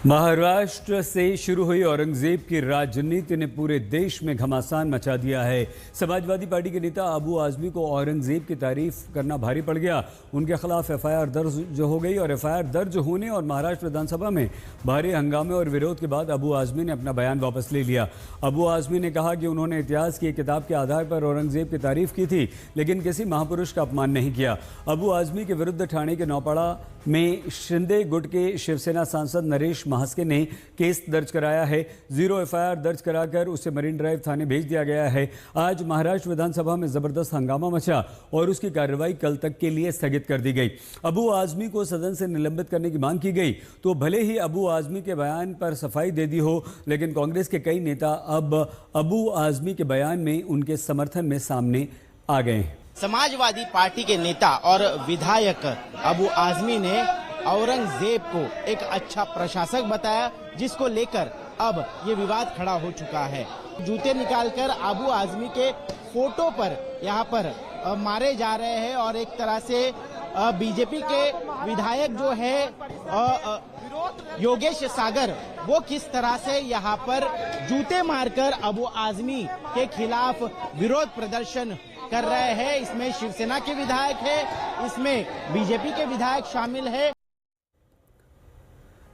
महाराष्ट्र से शुरू हुई औरंगजेब की राजनीति ने पूरे देश में घमासान मचा दिया है। समाजवादी पार्टी के नेता अबू आजमी को औरंगजेब की तारीफ करना भारी पड़ गया। उनके खिलाफ एफआईआर दर्ज हो गई और एफआईआर दर्ज होने और महाराष्ट्र विधानसभा में भारी हंगामे और विरोध के बाद अबू आजमी ने अपना बयान वापस ले लिया। अबू आजमी ने कहा कि उन्होंने इतिहास की एक किताब के आधार पर औरंगजेब की तारीफ की थी, लेकिन किसी महापुरुष का अपमान नहीं किया। अबू आजमी के विरुद्ध ठाणे के नौपाड़ा में शिंदे गुट के शिवसेना सांसद नरेश महास्के ने केस दर्ज कराया है। 0 एफआईआर दर्ज कराकर उसे मरीन ड्राइव थाने भेज दिया गया है। आज महाराष्ट्र विधानसभा में जबरदस्त हंगामा मचा और उसकी कार्रवाई कल तक के लिए स्थगित कर दी गई। अबू आजमी को सदन से निलंबित करने की मांग की गई तो भले ही अबू आजमी के बयान पर सफाई दे दी हो, लेकिन कांग्रेस के कई नेता अब अबू आजमी के बयान में उनके समर्थन में सामने आ गए हैं। समाजवादी पार्टी के नेता और विधायक अबू आजमी ने औरंगजेब को एक अच्छा प्रशासक बताया, जिसको लेकर अब ये विवाद खड़ा हो चुका है। जूते निकालकर अबू आजमी के फोटो पर यहाँ पर मारे जा रहे हैं और एक तरह से बीजेपी के विधायक जो है योगेश सागर, वो किस तरह से यहाँ पर जूते मारकर अबू आजमी के खिलाफ विरोध प्रदर्शन कर रहे हैं। इसमें शिवसेना के विधायक है, इसमें बीजेपी के विधायक शामिल है।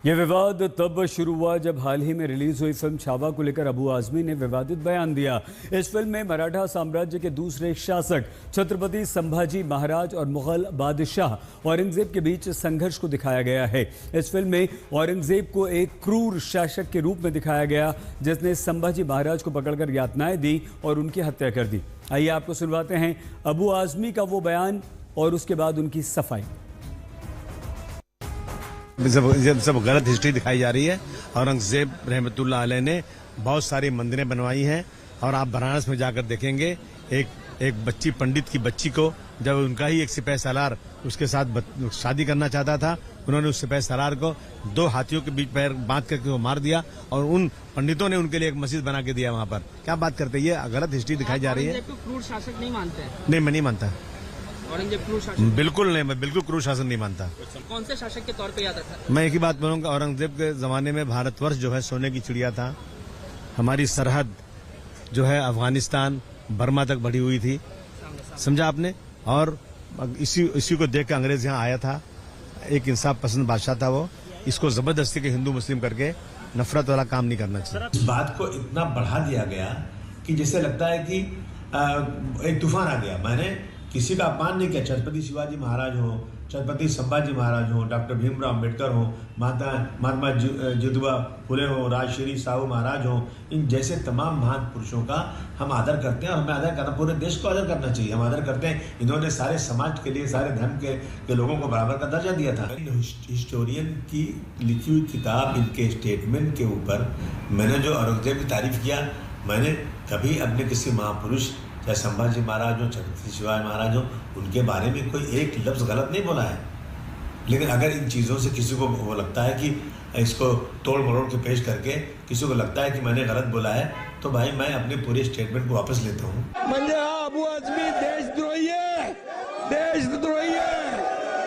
यह विवाद तब शुरू हुआ जब हाल ही में रिलीज हुई फिल्म छावा को लेकर अबू आजमी ने विवादित बयान दिया। इस फिल्म में मराठा साम्राज्य के दूसरे शासक छत्रपति संभाजी महाराज और मुगल बादशाह औरंगजेब के बीच संघर्ष को दिखाया गया है। इस फिल्म में औरंगजेब को एक क्रूर शासक के रूप में दिखाया गया, जिसने संभाजी महाराज को पकड़कर यातनाएं दी और उनकी हत्या कर दी। आइए आपको सुनवाते हैं अबू आजमी का वो बयान और उसके बाद उनकी सफाई। सब गलत हिस्ट्री दिखाई जा रही है। औरंगजेब रहमतुल्लाह अलैह ने बहुत सारी मंदिरें बनवाई हैं और आप बनारस में जाकर देखेंगे एक बच्ची, पंडित की बच्ची को जब उनका ही एक सिपाही सालार उसके साथ शादी करना चाहता था, उन्होंने उस सिपाही सालार को 2 हाथियों के बीच पैर बांध करके वो मार दिया और उन पंडितों ने उनके लिए एक मस्जिद बना के दिया वहाँ पर। क्या बात करते हैं, ये गलत हिस्ट्री दिखाई जा रही है। क्रूर शासक नहीं मानते? नहीं, मैं नहीं मानता। औरंगजेब क्रूर शासक? बिल्कुल नहीं, मैं बिल्कुल क्रूर शासन नहीं मानता। कौन से शासक के तौर पे याद रखा? मैं एक ही बात बोलूंगा, औरंगजेब के जमाने में भारतवर्ष जो है सोने की चिड़िया था। हमारी सरहद जो है अफगानिस्तान बर्मा तक बढ़ी हुई थी, समझा आपने। और इसी को देख कर अंग्रेज यहाँ आया था। एक इंसाफ पसंद बादशाह था वो। इसको जबरदस्ती के हिंदू मुस्लिम करके नफरत वाला काम नहीं करना चाहिए। इस बात को इतना बढ़ा दिया गया कि जैसे लगता है कि एक तूफान आ गया। मैंने किसी का अपमान नहीं किया। छत्रपति शिवाजी महाराज हो, छत्रपति संभाजी महाराज हो, डॉक्टर भीमराव अम्बेडकर हो, महात्मा ज्योतिबा फुले हो, राजश्री साहू महाराज हो, इन जैसे तमाम महान पुरुषों का हम आदर करते हैं और हमें आदर करना, पूरे देश को आदर करना चाहिए। हम आदर करते हैं। इन्होंने सारे समाज के लिए, सारे धर्म के लोगों को बराबर का दर्जा दिया था। हिस्टोरियन की लिखी हुई किताब, इनके स्टेटमेंट के ऊपर मैंने जो औरंगजेब की तारीफ किया, मैंने कभी अपने किसी महापुरुष चाहे संभाजी महाराज हो, छत्रपति शिवाजी महाराज हो, उनके बारे में कोई एक लफ्ज़ गलत नहीं बोला है। लेकिन अगर इन चीज़ों से किसी को वो लगता है कि इसको तोड़ मरोड़ के पेश करके किसी को लगता है कि मैंने गलत बोला है, तो भाई मैं अपने पूरे स्टेटमेंट को वापस लेता हूँ। म्हणजे अबू आजमी देशद्रोही आहे, देशद्रोही आहे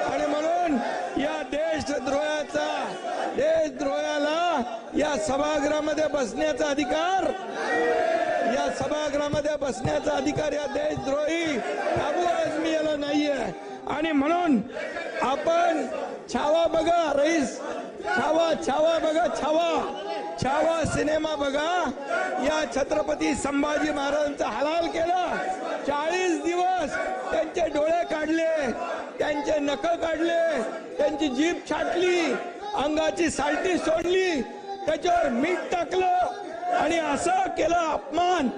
आणि म्हणून या देशद्रोहाला या सभागृहामध्ये बसण्याचा अधिकार, या सभागृहामध्ये बसण्याचा अधिकार या देशद्रोही अबू आजमी याला नाहीये। आणि म्हणून आपण छावा बघा, रईस छावा बघा, छावा सिनेमा बघा। या छत्रपती संभाजी महाराजांचा हलाल केला। 40 दिवस त्यांचे डोळे काढले, त्यांचे नख काढले, त्यांची जीभ छाटली, अंगाची साल्टी सोडली, त्याच्यावर मीठ टाकलं आणि असं केलं अपमान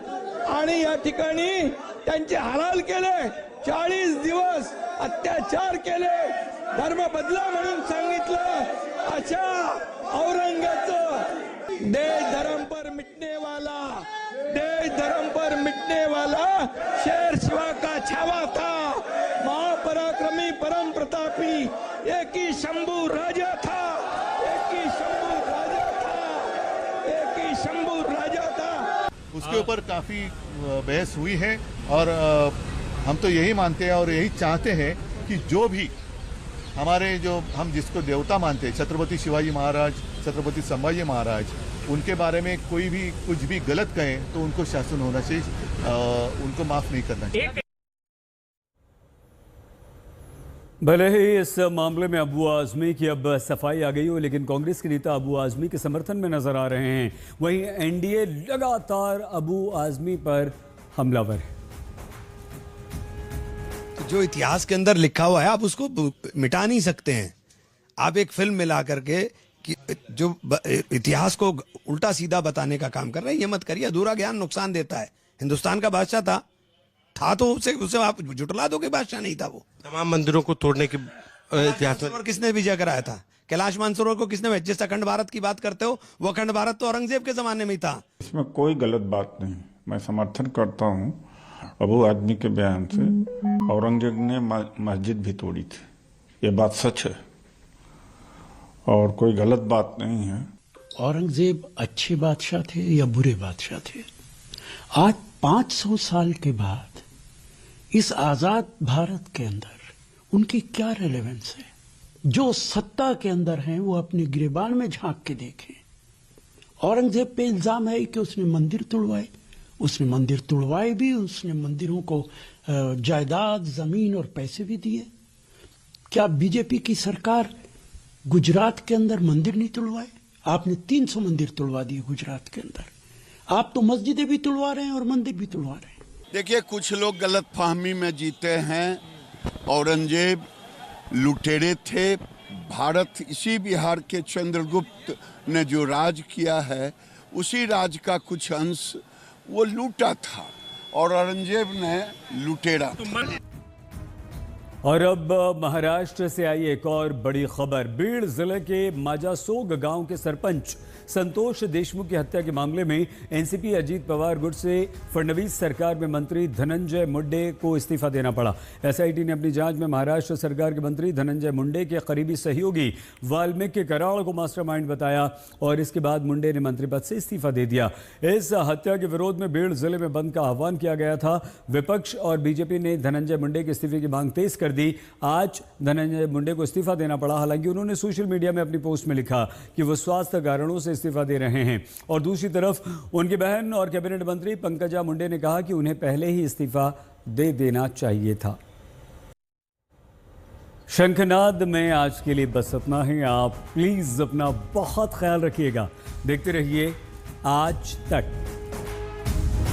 आणि या ठिकाणी त्यांचे हलाल केले। 40 दिवस अत्याचार केले, धर्म बदला म्हणून सांगितलं। अशा औरंगजेब देश धर्म पर मिटने वाला शेर शिवा का छावा था, महापराक्रमी परम प्रतापी एक ही शंभू राजा था, उसके ऊपर काफ़ी बहस हुई है और हम तो यही मानते हैं और यही चाहते हैं कि जो भी हमारे जो हम जिसको देवता मानते हैं, छत्रपति शिवाजी महाराज, छत्रपति संभाजी महाराज, उनके बारे में कोई भी कुछ भी गलत कहे तो उनको शासन होना चाहिए, उनको माफ नहीं करना चाहिए। भले ही इस मामले में अबू आजमी की अब सफाई आ गई हो, लेकिन कांग्रेस के नेता अबू आजमी के समर्थन में नजर आ रहे हैं। वहीं एनडीए लगातार अबू आजमी पर हमलावर है। तो जो इतिहास के अंदर लिखा हुआ है आप उसको मिटा नहीं सकते हैं। आप एक फिल्म मिला करके कि जो इतिहास को उल्टा सीधा बताने का काम कर रहे हैं, ये मत करिए। अधूरा ज्ञान नुकसान देता है। हिंदुस्तान का बादशाह था तो उसे आप जुटला दो कि बादशाह नहीं था। वो तमाम मंदिरों को तोड़ने के इतिहास में किसने विजय कराया था? कैलाश मानसरोवर को किसने? जिस अखंड भारत की बात करते हो, वो अखंड भारत तो औरंगजेब के जमाने में ही था। इसमें कोई गलत बात नहीं। मैं समर्थन करता हूँ अबू आदमी के बयान से। औरंगजेब ने मस्जिद भी तोड़ी थी, ये बात सच है और कोई गलत बात नहीं है। औरंगजेब अच्छे बादशाह थे या बुरे बादशाह थे? आज 500 साल के बाद इस आजाद भारत के अंदर उनकी क्या रेलेवेंस है? जो सत्ता के अंदर हैं वो अपने गिरेबान में झांक के देखें। औरंगजेब पे इल्जाम है कि उसने मंदिर तुड़वाए। उसने मंदिर तुड़वाए भी, उसने मंदिरों को जायदाद, जमीन और पैसे भी दिए। क्या बीजेपी की सरकार गुजरात के अंदर मंदिर नहीं तुड़वाए? आपने 300 मंदिर तुड़वा दिए गुजरात के अंदर। आप तो मस्जिदें भी तुड़वा रहे हैं और मंदिर भी तुड़वा रहे हैं। देखिए, कुछ लोग गलत फहमी में जीते हैं। औरंगजेब लुटेरे थे। भारत इसी बिहार के चंद्रगुप्त ने जो राज किया है, उसी राज का कुछ अंश वो लूटा था और औरंगजेब ने लुटेरा था। और अब महाराष्ट्र से आई एक और बड़ी खबर। बीड़ जिले के माजासोग गांव के सरपंच संतोष देशमुख की हत्या के मामले में एनसीपी अजीत पवार गुट से फडणवीस सरकार में मंत्री धनंजय मुंडे को इस्तीफा देना पड़ा। एसआईटी ने अपनी जांच में महाराष्ट्र सरकार के मंत्री धनंजय मुंडे के करीबी सहयोगी वाल्मीकि कराड़ को मास्टरमाइंड बताया और इसके बाद मुंडे ने मंत्री पद से इस्तीफा दे दिया। इस हत्या के विरोध में बीड़ जिले में बंद का आह्वान किया गया था। विपक्ष और बीजेपी ने धनंजय मुंडे के इस्तीफे की मांग तेज कर दी। आज धनंजय मुंडे को इस्तीफा देना पड़ा। हालांकि उन्होंने सोशल मीडिया में अपनी पोस्ट में लिखा कि वो स्वास्थ्य कारणों से इस्तीफा दे रहे हैं। और दूसरी तरफ उनकी बहन और कैबिनेट मंत्री पंकजा मुंडे ने कहा कि उन्हें पहले ही इस्तीफा दे देना चाहिए था। शंखनाद में आज के लिए बस इतना ही। आप प्लीज अपना बहुत ख्याल रखिएगा। देखते रहिए आज तक।